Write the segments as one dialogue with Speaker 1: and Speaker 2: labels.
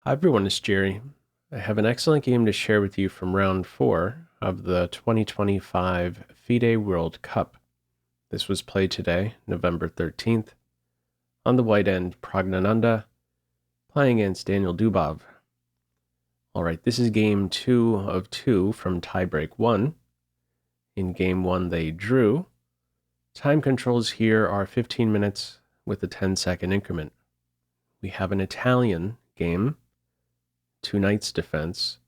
Speaker 1: Hi everyone, it's Jerry. I have an excellent game to share with you from round 4 of the 2025 FIDE World Cup. This was played today, November 13th, on the white end Praggnanandhaa, playing against Daniil Dubov. Alright, this is game 2 of 2 from tiebreak 1. In game 1 they drew. Time controls here are 15 minutes with a 10-second increment. We have an Italian game, 2 knights defense,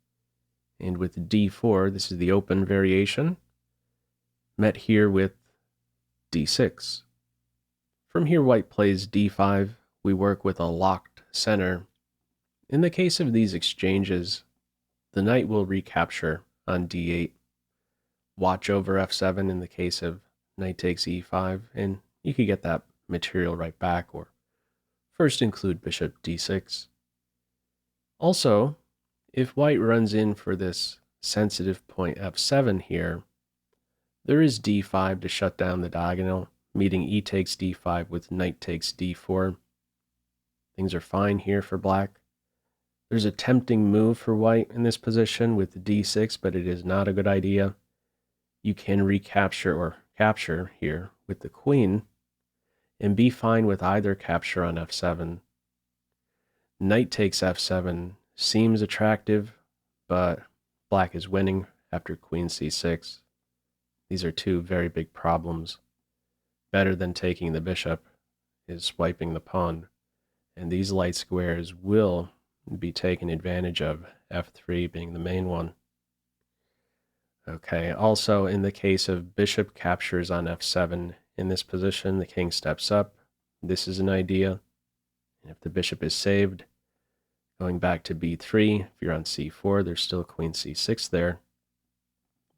Speaker 1: and with d4, this is the open variation, met here with d6. From here, white plays d5. We work with a locked center. In the case of these exchanges, the knight will recapture on d8, watch over f7 in the case of knight takes e5, and you could get that material right back, or first include bishop d6. Also, if white runs in for this sensitive point f7 here, there is d5 to shut down the diagonal, meeting e takes d5 with knight takes d4. Things are fine here for black. There's a tempting move for white in this position with d6, but it is not a good idea. You can recapture or capture here with the queen and be fine with either capture on f7. Knight takes f7 seems attractive, but black is winning after queen c6. These are two very big problems. Better than taking the bishop is swiping the pawn, and these light squares will be taken advantage of, f3 being the main one. Okay, also in the case of bishop captures on f7, in this position the king steps up. This is an idea. And if the bishop is saved, going back to b3, if you're on c4, there's still queen c6 there.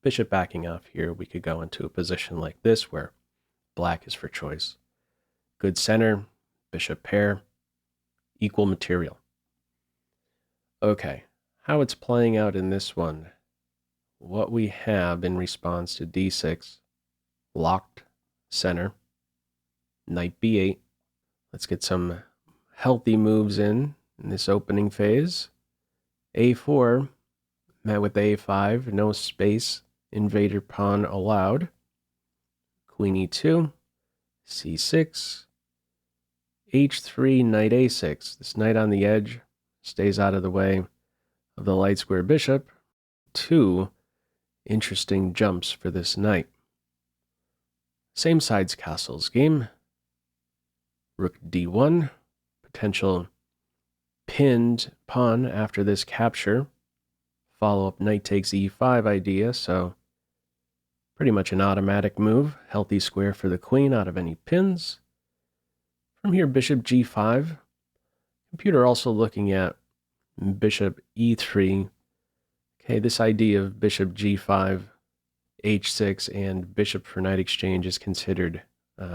Speaker 1: Bishop backing off here, we could go into a position like this where black is for choice. Good center, bishop pair, equal material. Okay, how it's playing out in this one. What we have in response to d6, locked center, knight b8. Let's get some healthy moves in this opening phase. a4 met with a5, no space, invader pawn allowed. Queen e2, c6, h3, knight a6. This knight on the edge stays out of the way of the light square bishop. Two interesting jumps for this knight. Same sides castles game. Rook d1, potential pinned pawn after this capture. Follow up knight takes e5 idea, so pretty much an automatic move. Healthy square for the queen out of any pins. From here, bishop g5. Computer also looking at bishop e3. Okay, this idea of bishop g5, h6, and bishop for knight exchange is considered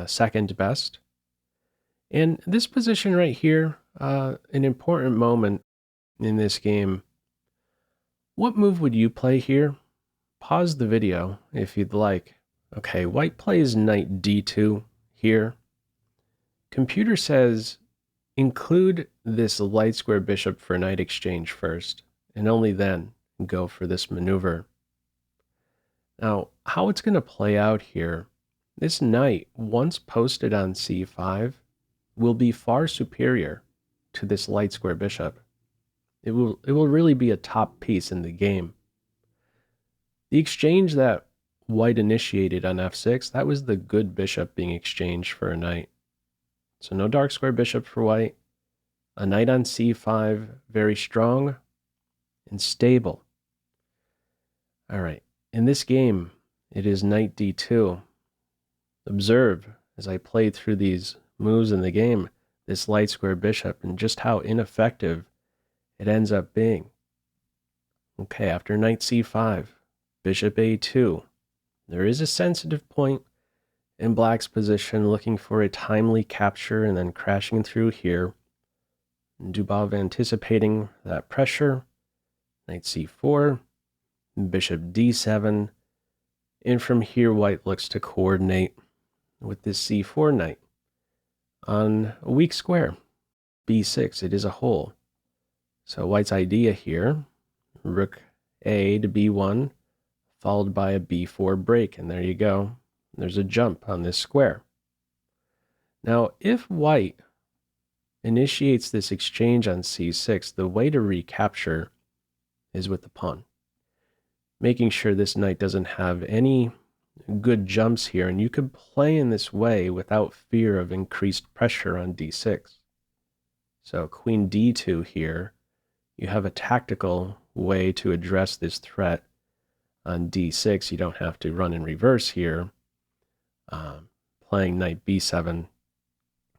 Speaker 1: second best. And this position right here, an important moment in this game. What move would you play here? Pause the video if you'd like. Okay, white plays knight d2 here. Computer says include this light square bishop for knight exchange first, and only then go for this maneuver. Now, how it's going to play out here, this knight, once posted on c5, will be far superior to this light square bishop. It will really be a top piece in the game. The exchange that white initiated on f6, that was the good bishop being exchanged for a knight. So no dark square bishop for white. A knight on c5, very strong and stable. All right, in this game, it is knight d2. Observe as I play through these moves in the game, this light square bishop, and just how ineffective it ends up being. Okay, after knight c5, bishop a2. There is a sensitive point in black's position, looking for a timely capture and then crashing through here. Dubov anticipating that pressure. Knight c4, bishop d7, and from here white looks to coordinate with this c4 knight on a weak square, b6. It is a hole. So white's idea here, rook A to B1, followed by a B4 break, and there you go. There's a jump on this square. Now, if white initiates this exchange on C6, the way to recapture is with the pawn, making sure this knight doesn't have any good jumps here, and you could play in this way without fear of increased pressure on D6. So queen D2 here, you have a tactical way to address this threat on D6. You don't have to run in reverse here. Playing knight B7,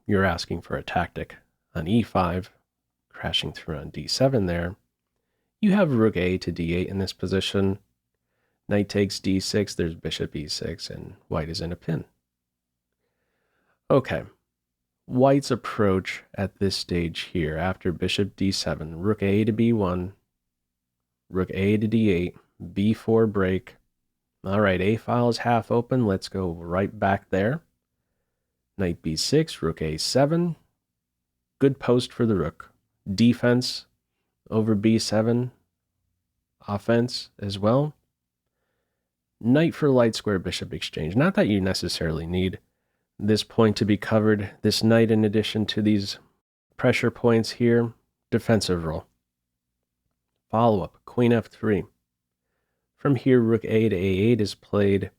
Speaker 1: you're asking for a tactic on E5, crashing through on D7 there. You have rook A to D8 in this position. Knight takes D6, there's bishop E6, and white is in a pin. Okay, white's approach at this stage here, after bishop D7, rook A to B1, rook A to D8, B4 break. All right, A file is half open. Let's go right back there. Knight B6, rook A7. Good post for the rook. Defense over B7. Offense as well. Knight for light square bishop exchange. Not that you necessarily need this point to be covered. This knight, in addition to these pressure points here, defensive role. Follow up, queen F3. From here, rook A to A8 is played.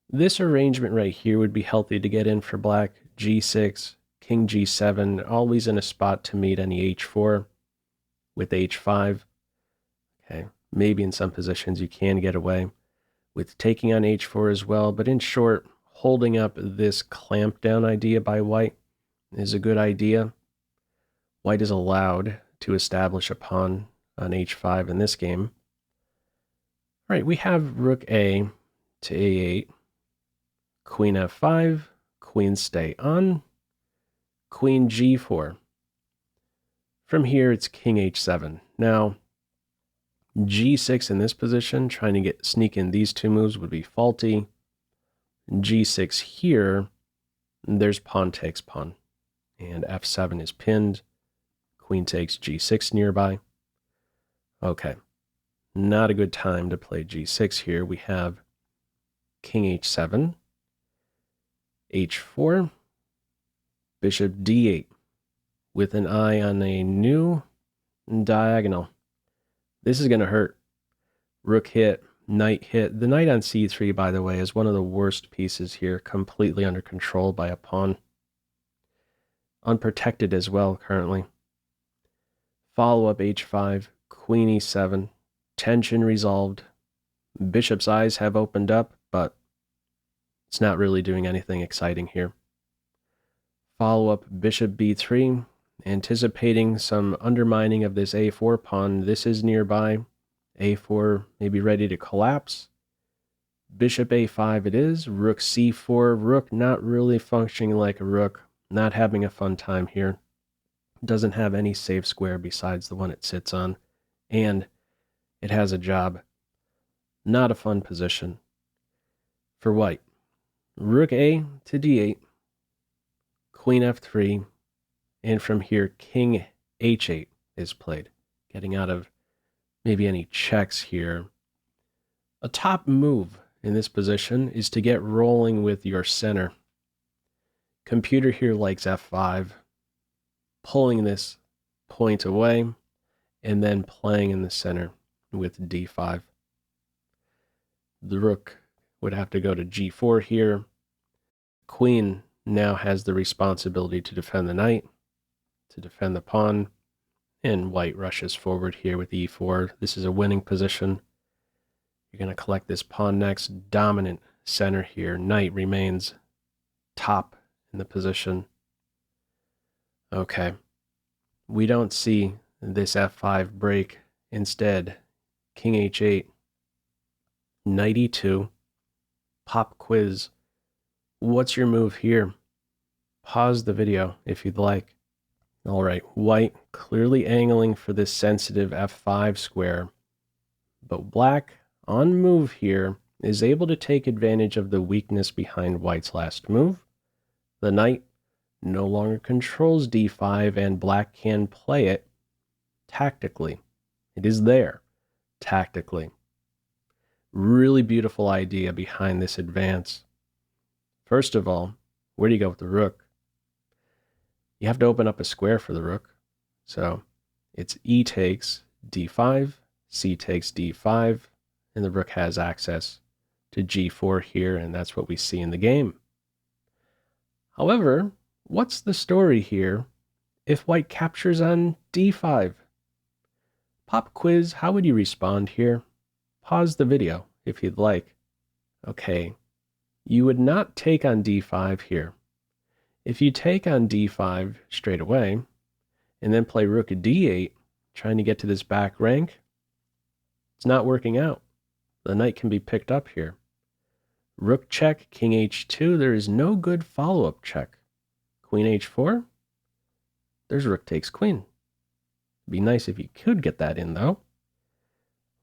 Speaker 1: This arrangement right here would be healthy to get in for black. G6, king G7, always in a spot to meet any H4 with H5. Okay, maybe in some positions you can get away with taking on H4 as well, but in short, holding up this clamp down idea by white is a good idea. White is allowed to establish a pawn on H5 in this game. All right, we have rook A to A8, queen F5, queen stay on, queen G4. From here, it's king H7. Now, G6 in this position, trying to sneak in these two moves would be faulty. G6 here, there's pawn takes pawn, and F7 is pinned. Queen takes G6 nearby. Okay, not a good time to play G6 here. We have king H7, H4, bishop D8, with an eye on a new diagonal. This is going to hurt. Rook hit, knight hit. The knight on C3, by the way, is one of the worst pieces here, completely under control by a pawn. Unprotected as well currently. Follow up H5, queen E7, tension resolved. Bishop's eyes have opened up, but it's not really doing anything exciting here. Follow up bishop B3, anticipating some undermining of this A4 pawn. This is nearby. A4 may be ready to collapse. Bishop A5 it is. Rook C4. Rook not really functioning like a rook. Not having a fun time here. Doesn't have any safe square besides the one it sits on. And it has a job. Not a fun position for white. Rook A to D8. Queen F3. And from here, king H8 is played, getting out of maybe any checks here. A top move in this position is to get rolling with your center. Computer here likes F5, pulling this point away, and then playing in the center with D5. The rook would have to go to G4 here. Queen now has the responsibility to defend the knight, to defend the pawn, and white rushes forward here with E4. This is a winning position. You're going to collect this pawn next. Dominant center here. Knight remains top in the position. Okay. We don't see this F5 break. Instead, king H8, knight E2, pop quiz. What's your move here? Pause the video if you'd like. All right, white clearly angling for this sensitive F5 square, but black on move here is able to take advantage of the weakness behind white's last move. The knight no longer controls D5 and black can play it, tactically. It is there, tactically. Really beautiful idea behind this advance. First of all, where do you go with the rook? You have to open up a square for the rook. So it's E takes d5, C takes d5, and the rook has access to g4 here, and that's what we see in the game. However, what's the story here if white captures on d5? Pop quiz, how would you respond here? Pause the video if you'd like. Okay, you would not take on d5 here. If you take on d5 straight away, and then play rook d8, trying to get to this back rank, it's not working out. The knight can be picked up here. Rook check, king h2, there is no good follow-up check. Queen h4, there's rook takes queen. Be nice if you could get that in, though.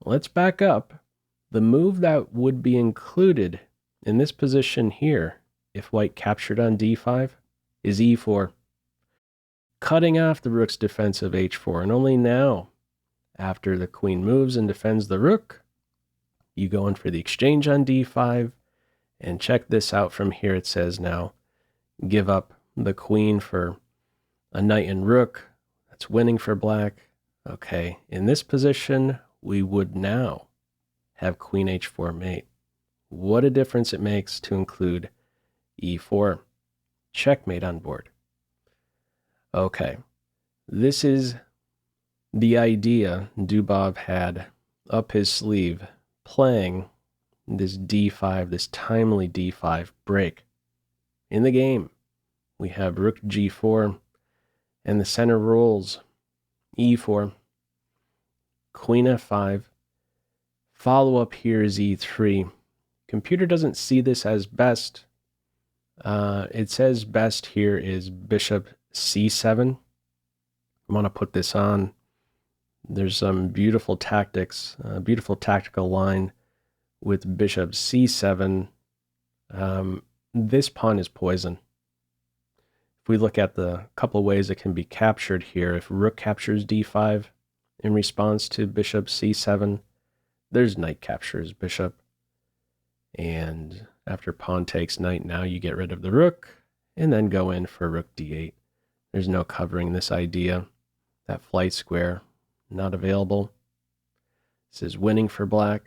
Speaker 1: Let's back up. The move that would be included in this position here, if white captured on d5, is e4. Cutting off the rook's defensive h4, and only now, after the queen moves and defends the rook, you go in for the exchange on d5, and check this out from here. It says now, give up the queen for a knight and rook. That's winning for black. Okay, in this position, we would now have queen h4 mate. What a difference it makes to include e4. Checkmate on board. Okay, this is the idea Dubov had up his sleeve, playing this d5, this timely d5 break. In the game, we have rook g4, and the center rolls e4, queen f5, follow-up here is e3. Computer doesn't see this as best. It says best here is bishop c7. I want to put this on. There's some beautiful tactics, beautiful tactical line with bishop c7. This pawn is poison. If we look at the couple ways it can be captured here, if rook captures d5 in response to bishop c7, there's knight captures bishop. And after pawn takes knight, now you get rid of the rook and then go in for rook d8. There's no covering this idea. That flight square, not available. This is winning for black.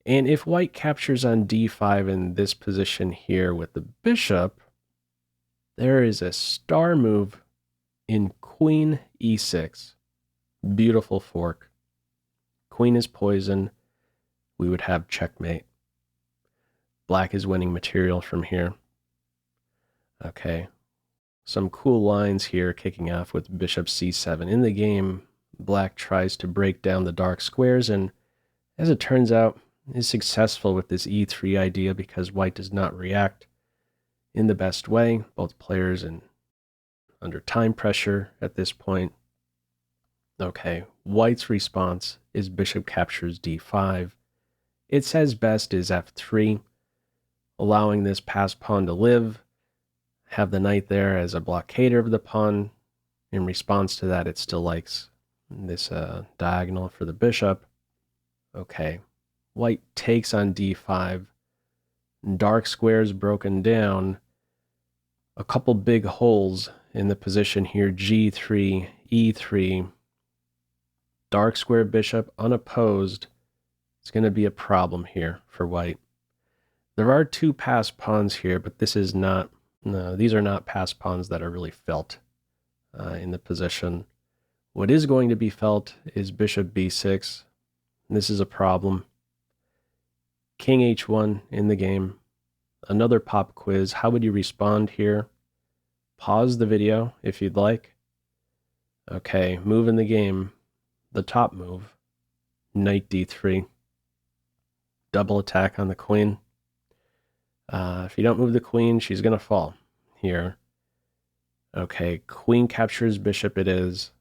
Speaker 1: And if white captures on d5 in this position here with the bishop, there is a star move in queen e6. Beautiful fork. Queen is poison. We would have checkmate. Black is winning material from here. Okay. Some cool lines here kicking off with bishop c7. In the game, black tries to break down the dark squares, and as it turns out, is successful with this e3 idea because white does not react in the best way. Both players under time pressure at this point. Okay, white's response is bishop captures d5. It says best is f3, allowing this passed pawn to live. Have the knight there as a blockader of the pawn. In response to that, it still likes this diagonal for the bishop. Okay, white takes on d5. Dark squares broken down. A couple big holes in the position here, g3, e3. Dark square bishop unopposed. It's going to be a problem here for white. There are two passed pawns here, but this is not. No, these are not passed pawns that are really felt in the position. What is going to be felt is bishop b6. This is a problem. King h1 in the game. Another pop quiz. How would you respond here? Pause the video if you'd like. Okay, move in the game. The top move. Knight d3. Double attack on the queen. If you don't move the queen, she's going to fall here. Okay, queen captures bishop it is.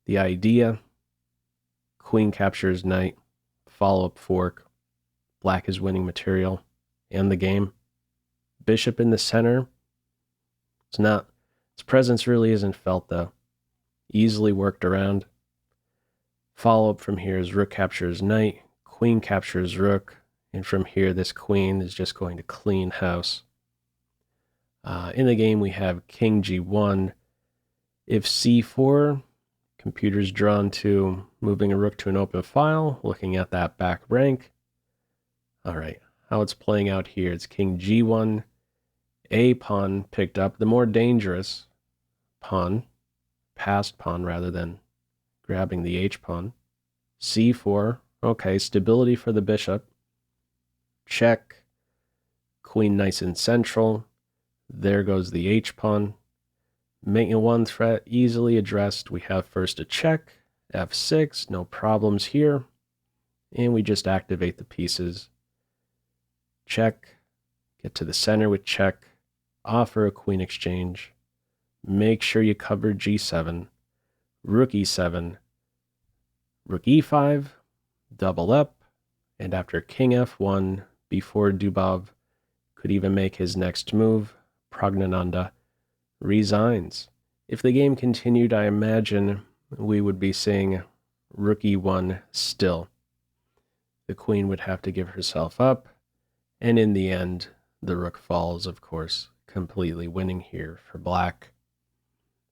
Speaker 1: The idea, queen captures knight, follow-up fork. Black is winning material and the game. Bishop in the center. It's not, its presence really isn't felt though. Easily worked around. Follow-up from here is rook captures knight, queen captures rook, and from here this queen is just going to clean house. In the game we have king g1. If c4, computer's drawn to moving a rook to an open file, looking at that back rank. All right, how it's playing out here, it's king g1, a pawn picked up, the more dangerous pawn, passed pawn rather than grabbing the h pawn. c4, okay, stability for the bishop. Check, queen nice and central. There goes the h pawn. Making one threat easily addressed. We have first a check, f6, no problems here. And we just activate the pieces. Check, get to the center with check, offer a queen exchange. Make sure you cover g7, rook e7, rook e5, double up, and after king f1, before Dubov could even make his next move, Praggnanandhaa resigns. If the game continued, I imagine we would be seeing rook e1 still. The queen would have to give herself up, and in the end, the rook falls, of course, completely winning here for black.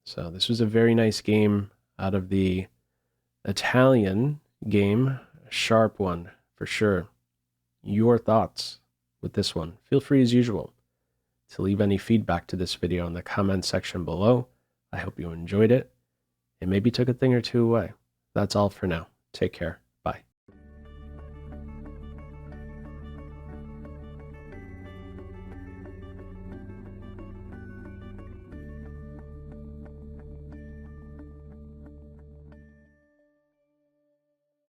Speaker 1: So this was a very nice game out of the Italian game, a sharp one for sure. Your thoughts with this one? Feel free as usual to leave any feedback to this video in the comment section below. I hope you enjoyed it and maybe took a thing or two away. That's all for now. Take care.